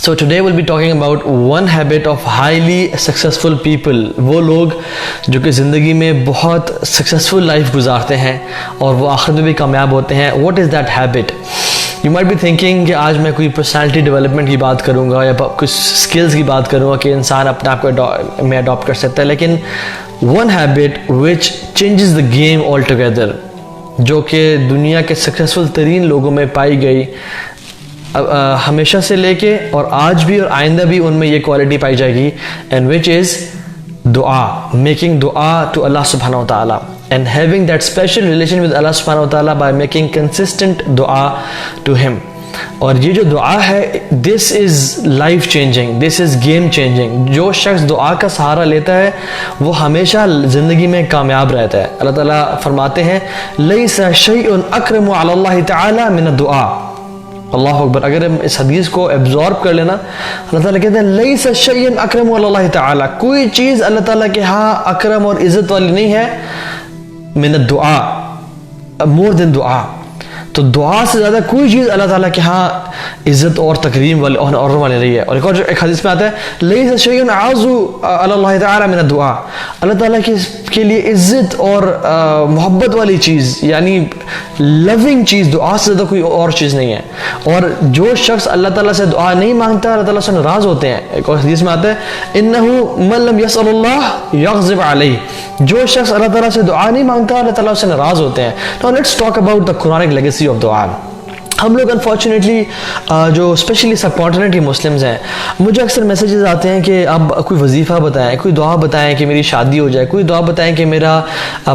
So today we'll be talking about one habit of highly successful people. وہ لوگ جو کہ زندگی میں بہت سکسیزفل لائف گزارتے ہیں اور وہ آخر میں بھی کامیاب ہوتے ہیں. What is that habit? You might be thinking کہ آج میں کوئی پرسنالٹی ڈیولپمنٹ کی بات کروں گا یا کچھ اسکلز کی بات کروں گا کہ انسان اپنے آپ کو میں اڈاپٹ کر سکتا ہے, لیکن one habit which changes the game altogether, جو کہ دنیا کے سکسیزفل ترین لوگوں میں پائی گئی, ہمیشہ سے لے کے اور آج بھی اور آئندہ بھی ان میں یہ کوالٹی پائی جائے گی, and which is دعا, making دعا to Allah subhanahu wa ta'ala and having that special relation with Allah subhanahu wa ta'ala by making consistent دعا to him. اور یہ جو دعا ہے, this is life changing, this is game changing. جو شخص دعا کا سہارا لیتا ہے وہ ہمیشہ زندگی میں کامیاب رہتا ہے. اللہ تعالیٰ فرماتے ہیں لَيْسَ شَيْءٌ أَكْرَمُ عَلَى اللَّهِ تَعَالَى مِنَ الدُّعَاء. اللہ اکبر. اگر ہم اس حدیث کو ایبزارب کر لینا, اللہ تعالیٰ کہتے ہیں لیس شیء اکرم علی اللہ تعالیٰ, کوئی چیز اللہ تعالیٰ کے ہاں اکرم اور عزت والی نہیں ہے من الدعاء, مور دین دعا. تو دعا سے زیادہ کوئی چیز اللہ تعالیٰ کے ہاں عزت اور تکریم والی اور والی نہیں ہے. اور ایک حدیث میں آتا ہے لیس شیء اعز علی اللہ تعالیٰ من الدعاء, اللہ تعالیٰ کے لیے عزت اور محبت والی چیز یعنی لونگ چیز دعا سے زیادہ کوئی اور چیز نہیں ہے. اور جو شخص اللہ تعالیٰ سے دعا نہیں مانگتا اللہ تعالیٰ سے ناراض ہوتے ہیں. ایک اور حدیث میں آتا ہے انہ من لم یسأل اللہ یغضب علیہ, جو شخص اللہ تعالیٰ سے دعا نہیں مانگتا اللہ تعالیٰ سے ناراض ہوتے ہیں. Now let's talk about the Quranic legacy of دعا. ہم لوگ انفارچونیٹلی جو اسپیشلی سب کانٹیننٹ کے مسلمز ہیں, مجھے اکثر میسیجز آتے ہیں کہ اب کوئی وظیفہ بتائیں, کوئی دعا بتائیں کہ میری شادی ہو جائے, کوئی دعا بتائیں کہ میرا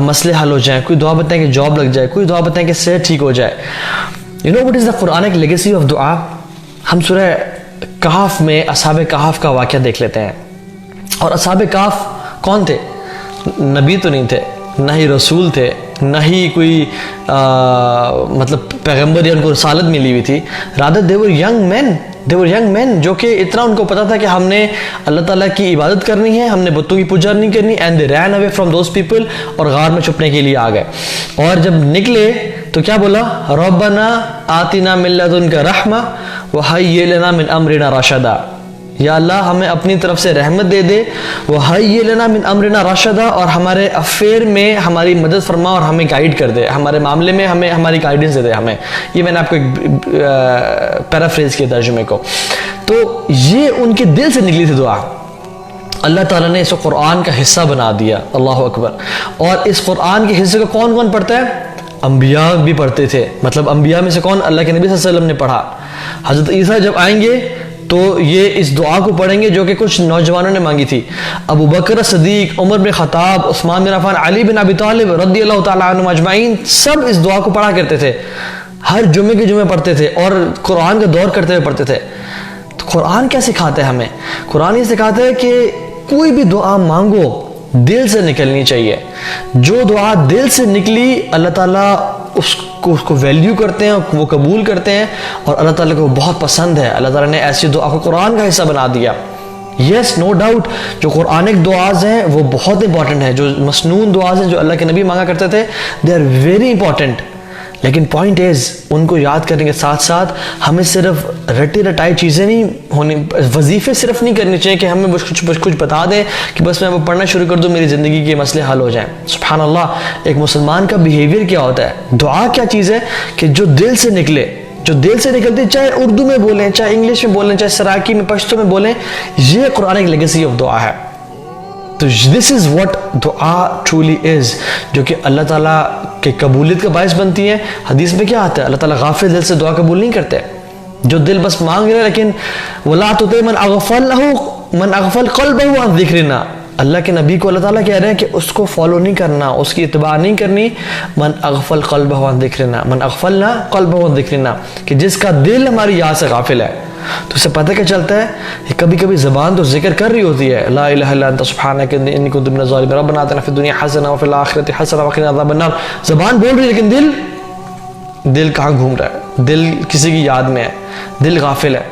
مسئلے حل ہو جائیں, کوئی دعا بتائیں کہ جاب لگ جائے, کوئی دعا بتائیں کہ صحت ٹھیک ہو جائے. You know what is the Quranic legacy of دعا؟ ہم سورہ کہف میں اصحاب کہف کا واقعہ دیکھ لیتے ہیں. اور اصحاب کہف کون تھے؟ نبی تو نہیں تھے, نہ ہی رسول تھے, نہ ہی کوئی مطلب پیغمبر یا ان کو رسالت ملی ہوئی تھی. rather they were young men جو کہ اتنا ان کو پتا تھا کہ ہم نے اللہ تعالیٰ کی عبادت کرنی ہے, ہم نے بتوں کی پوجا نہیں کرنی, and they ran away from those people, اور غار میں چھپنے کے لیے آ گئے. اور جب نکلے تو کیا بولا؟ ربنا آتنا من لدنک رحمہ وہیئ لنا من امرنا رشدا, یا اللہ ہمیں اپنی طرف سے رحمت دے دے, وہیئ لنا من امرنا رشدا, اور ہمارے افیئر میں ہماری مدد فرما اور ہمیں گائیڈ کر دے, ہمارے معاملے میں ہمیں ہماری گائیڈنس دے دے ہمیں. یہ میں نے آپ کو ایک پیرافریز کیا ترجمے کو. تو یہ ان کے دل سے نکلی تھی دعا. اللہ تعالیٰ نے اس کو قرآن کا حصہ بنا دیا. اللہ اکبر. اور اس قرآن کے حصے کو کون کون پڑھتا ہے؟ انبیاء بھی پڑھتے تھے. مطلب انبیاء میں سے کون؟ اللہ کے نبی صلی اللہ علیہ وسلم نے پڑھا. حضرت عیسیٰ جب آئیں گے تو یہ اس دعا کو پڑھیں گے جو کہ کچھ نوجوانوں نے مانگی تھی. ابو بکر صدیق, عمر بن خطاب, عثمان بن عفان, علی بن ابی طالب رضی اللہ تعالیٰ عنہم اجمعین, سب اس دعا کو پڑھا کرتے تھے. ہر جمعے کے جمعے پڑھتے تھے اور قرآن کا دور کرتے ہوئے پڑھتے تھے. تو قرآن کیا سکھاتا ہے ہمیں؟ قرآن یہ سکھاتا ہے کہ کوئی بھی دعا مانگو دل سے نکلنی چاہیے. جو دعا دل سے نکلی اللہ تعالیٰ اس کو ویلیو کرتے ہیں, وہ قبول کرتے ہیں, اور اللہ تعالیٰ کو بہت پسند ہے. اللہ تعالیٰ نے ایسی دعا کو قرآن کا حصہ بنا دیا. یس نو ڈاؤٹ جو قرآنک دعاز ہیں وہ بہت امپورٹنٹ ہیں. جو مسنون دعاز ہیں جو اللہ کے نبی مانگا کرتے تھے, دے آر ویری امپورٹنٹ. لیکن پوائنٹ از ان کو یاد کرنے کے ساتھ ساتھ ہمیں صرف رٹی رٹائی چیزیں نہیں ہونی, وظیفے صرف نہیں کرنے چاہیے کہ ہمیں کچھ بتا دیں کہ بس میں وہ پڑھنا شروع کر دوں میری زندگی کے مسئلے حل ہو جائیں. سبحان اللہ. ایک مسلمان کا بیہیویئر کیا ہوتا ہے؟ دعا کیا چیز ہے کہ جو دل سے نکلے, جو دل سے نکلتی, چاہے اردو میں بولیں, چاہے انگلش میں بولیں, چاہے سراکی میں پشتو میں بولیں, یہ قرآنک لیگیسی آف دعا ہے. تو دس از واٹ دعا ٹرولی از, جو کہ اللہ تعالیٰ کے قبولیت کا باعث بنتی ہے. حدیث میں کیا آتا ہے؟ اللہ تعالیٰ غافل دل سے دعا قبول نہیں کرتے. جو دل بس مانگ رہے لیکن وَلَا تُطِعْ مَنْ أَغْفَلَ قَلْبَهُ عَنْ ذِكْرِنَا, اللہ کے نبی کو اللہ تعالیٰ کہہ رہے ہیں کہ اس کو فالو نہیں کرنا, اس کی اتباع نہیں کرنی. من اغفل قلبہ عن ذکرنا, من اغفلنا قلبہ عن ذکرنا, کہ جس کا دل ہماری یاد سے غافل ہے. تو اسے پتہ کیا چلتا ہے کہ کبھی کبھی زبان تو ذکر کر رہی ہوتی ہے, لا الہ الا انت سبحانک انی کنت من الظالمین ربنا آتنا فی الدنیا حسنہ وفی الآخرۃ حسنہ وقنا عذاب النار. زبان بول رہی ہے لیکن دل کہاں گھوم رہا ہے؟ دل کسی کی یاد میں ہے, دل غافل ہے.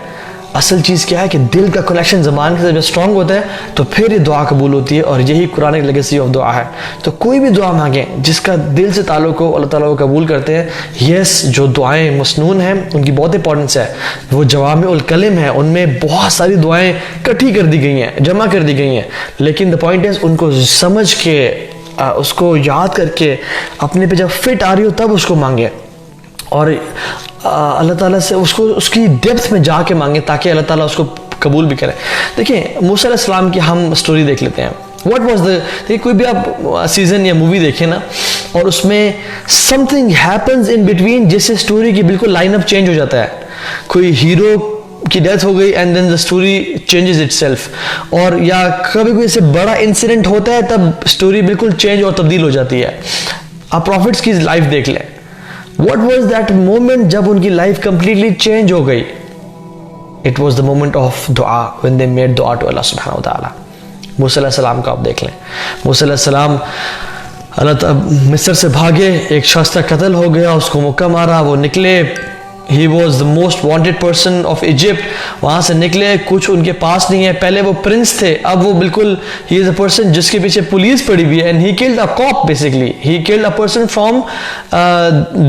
اصل چیز کیا ہے کہ دل کا کنیکشن زبان کے ساتھ جب اسٹرانگ ہوتا ہے تو پھر یہ دعا قبول ہوتی ہے، اور یہی قرآن کی لیگیسی آف دعا ہے. تو کوئی بھی دعا مانگیں جس کا دل سے تعلق ہو، اللہ تعالیٰ کو قبول کرتے ہیں. یس، جو دعائیں مسنون ہیں ان کی بہت امپورٹنس ہے، وہ جوامع الکلم ہے، ان میں بہت ساری دعائیں کٹھی کر دی گئی ہیں، جمع کر دی گئی ہیں، لیکن دا پوائنٹ از ان کو سمجھ کے، اس کو یاد کر کے اپنے پہ جب فٹ آ رہی ہو تب اس کو مانگیں، اور اللہ تعالیٰ سے اس کی ڈیپتھ میں جا کے مانگیں تاکہ اللہ تعالیٰ اس کو قبول بھی کرے. دیکھیں موسیٰ علیہ السلام کی ہم سٹوری دیکھ لیتے ہیں. واٹ واز دیکھیں کوئی بھی آپ سیزن یا مووی دیکھیں نا، اور اس میں some thing happens in between جس سے اسٹوری کی بالکل لائن اپ چینج ہو جاتا ہے. کوئی ہیرو کی ڈیتھ ہو گئی and then the story changes itself, اور یا کبھی کوئی سے بڑا انسیڈنٹ ہوتا ہے تب اسٹوری بالکل چینج اور تبدیل ہو جاتی ہے. آپ پروفٹس کی لائف دیکھ لیں. What was that moment جب ان کی لائف کمپلیٹلی چینج ہو گئی؟ It was the moment of دعا when they made دعا to اللہ سبحانہ وتعالی. موسیٰ علیہ السلام کو آپ دیکھ لیں. موسیٰ علیہ السلام مصر سے بھاگے، ایک شخص کا قتل ہو گیا، اس کو مکہ مارا، وہ نکلے. He was the most wanted person of Egypt. وہاں سے نکلے، کچھ ان کے پاس نہیں ہے. پہلے وہ پرنس تھے، اب وہ بالکل he is a person جس کے پیچھے پولیس پڑی ہوئی ہے. And he killed a cop basically. He killed a person from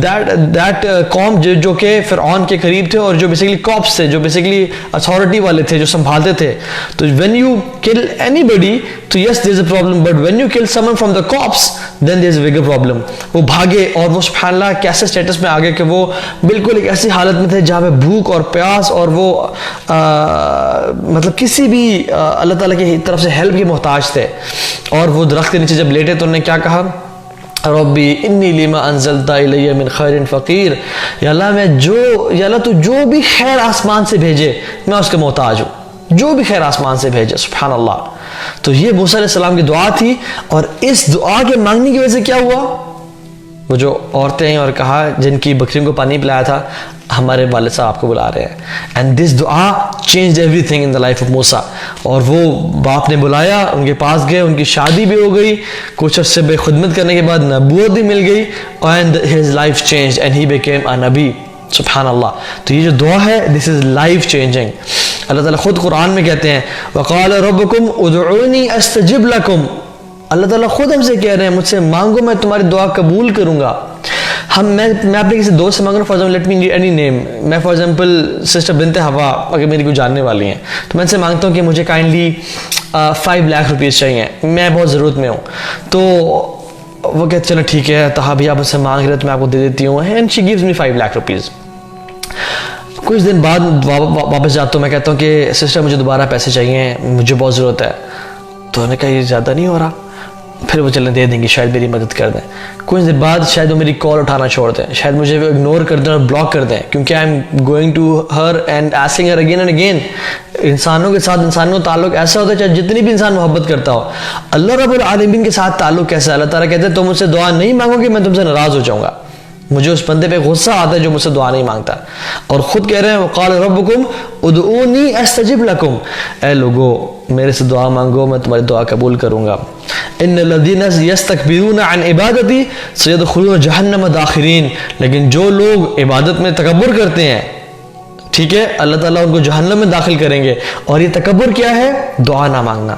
that قوم جو کہ فرعون کے قریب تھے، اور جو basically cops تھے، جو basically authority والے تھے، جو سنبھالتے تھے. تو when you kill anybody تو yes there is a problem, but when you kill someone from the cops then there is a bigger problem. وہ بھاگے، اور وہ سبحان اللہ کیسے اسٹیٹس میں آگے کہ وہ بالکل ایک ایسی حالت میں تھے جہاں پہ بھوک اور پیاس، اور وہ مطلب کسی بھی اللہ تعالیٰ کی طرف سے ہیلپ کے محتاج تھے. اور وہ درخت کے نیچے جب لیٹے تو انہوں نے کیا کہا؟ ربی انی لما انزلت الی من خیر فقیر. یا اللہ تو جو بھی خیر آسمان سے بھیجے میں اس کا محتاج ہوں، جو بھی خیر آسمان سے بھیجے. سبحان اللہ. تو یہ موسیٰ علیہ السلام کی دعا تھی، اور اس دعا کے مانگنے کی وجہ سے کیا ہوا؟ وہ جو عورتیں اور کہا جن کی بکریوں کو پانی پلایا تھا، ہمارے والد صاحب آپ کو بلا رہے ہیں. اینڈ دس دعا change everything in the life of موسیٰ. اور وہ باپ نے بلایا، ان کے پاس گئے، ان کی شادی بھی ہو گئی، کچھ عرصے بے خدمت کرنے کے بعد نبوت بھی مل گئی، and his life change and he became a نبی. سبحان اللہ. تو یہ جو دعا ہے دس از لائف چینجنگ. اللہ تعالیٰ خود قرآن میں کہتے ہیں وقال ربکم ادعونی استجب لکم. اللہ تعالیٰ خود ہم سے کہہ رہے ہیں مجھ سے مانگو میں تمہاری دعا قبول کروں گا. میں اپنے کسی دوست سے مانگ رہا ہوں، for example let me any name, میں فار ایگزامپل سسٹر بنت حوا اگر میری کوئی جاننے والی ہیں تو میں ان سے مانگتا ہوں کہ مجھے کائنڈلی 5 لاکھ روپیز چاہیے، میں بہت ضرورت میں ہوں. تو وہ کہتے چلو ٹھیک ہے تو بھی آپ مجھ سے مانگ رہے تو میں آپ کو دے دیتی ہوں. And she gives me 5 lakh rupees. کچھ دن بعد واپس جاتا ہوں، میں کہتا ہوں کہ سسٹر مجھے دوبارہ پیسے چاہیے، مجھے بہت ضرورت ہے. تو انہوں نے کہا یہ زیادہ نہیں ہو رہا. پھر وہ چلیں دے دیں گے، شاید میری مدد کر دیں. کچھ دن بعد شاید وہ میری کال اٹھانا چھوڑ دیں، شاید مجھے وہ اگنور کر دیں اور بلاک کر دیں، کیونکہ I am going to her and asking her again and again. انسانوں کے ساتھ انسانوں کا تعلق ایسا ہوتا ہے چاہے جتنی بھی انسان محبت کرتا ہو. اللہ رب العالمین کے ساتھ تعلق کیسا ہے؟ اللہ تعالیٰ کہتے ہیں تم مجھ سے دعا نہیں مانگو گے میں تم سے ناراض ہو جاؤں گا. مجھے اس بندے پہ غصہ آتا ہے جو مجھ سے دعا نہیں مانگتا. اور خود کہہ رہے ہیں وقال ربکم ادعونی استجب لکم. اے لوگو میرے سے دعا مانگو میں تمہاری دعا قبول کروں گا. ان الذین یستکبرون عن عبادتی سیدخلون جہنم داخرین. لیکن جو لوگ عبادت میں تکبر کرتے ہیں، ٹھیک ہے، اللہ تعالیٰ ان کو جہنم میں داخل کریں گے. اور یہ تکبر کیا ہے؟ دعا نہ مانگنا.